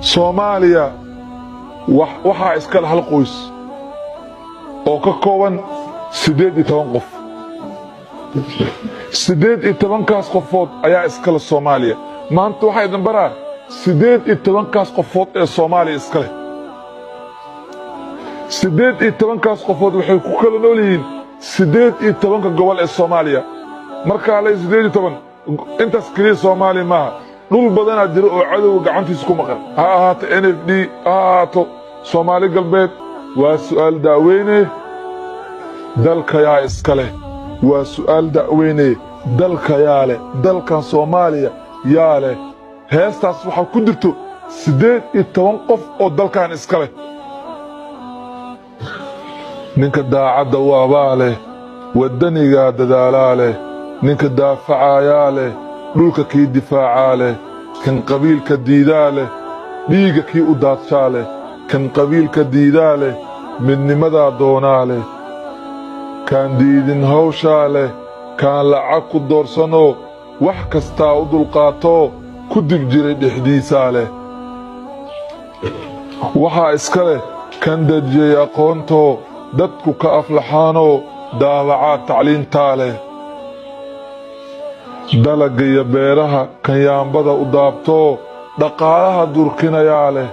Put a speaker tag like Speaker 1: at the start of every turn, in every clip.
Speaker 1: Soomaaliya waxaa iska hal qoys oo ka kooban 18 qof. 18 kaas qofood ayaa iska leh Soomaaliya. maanta waxay idin baraan 18 kaas qofood ee Soomaaliya iska leh. 18 kaas qofood waxay ku kala nool yihiin 18 gobol ee Soomaaliya. marka la 18 intaas kaliya Soomaaliya maaha. dhul badan jira oo cadow gacantiisa ku maqan. ha ahaato NFD, ha ahaato Soomaali galbeed. waa su'aal daaweyne dalka yaa iska leh. waa su'aal daaweyne dalka yaa leh. dalkan Soomaaliya yaa leh. heestaas waxaa ku jirto 18 qof oo dalkan iska leh. ninka daacadda waabaa leh, wadaniga dadaalaa leh, ninka daafacayaa leh, dhulka kii difaacaa leh, kan qabiilka diidaa leh, dhiiga kii u daadshaa leh, kan qabiilka diidaa leh, midnimadaa doonaa leh, kaan diidin hawshaa leh, kaan lacag ku doorsanoo wax kastaa u dulqaatoo ku dib jiray dhexdiisaa leh. waxaa iska leh kan dejiyey aqoontoo dadku ka aflaxaanoo daawacaa tacliintaa leh. dalagga iyo beeraha kan yaambada u daabtoo dhaqaalaha durkinayaa leh.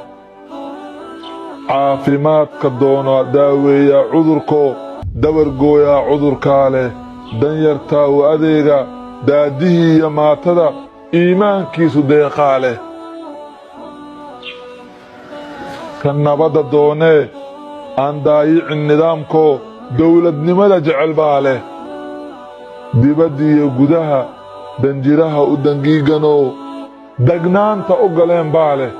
Speaker 1: caafimaadka doonaa daaweeyaa cudurkoo dabargooyaa cudurkaa leh. danyartaa u adeega daadihii iyo maatada iimaankiisu deeqaa leh. kan nabadda doonee aan daayicin nidaamkoo dowladnimada jecel baa leh. dibadda iyo gudaha danjiraha u dangiiganoo dagnaanta u galeen baa leh.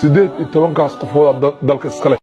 Speaker 1: 18 kaas qofood dalka iska leh.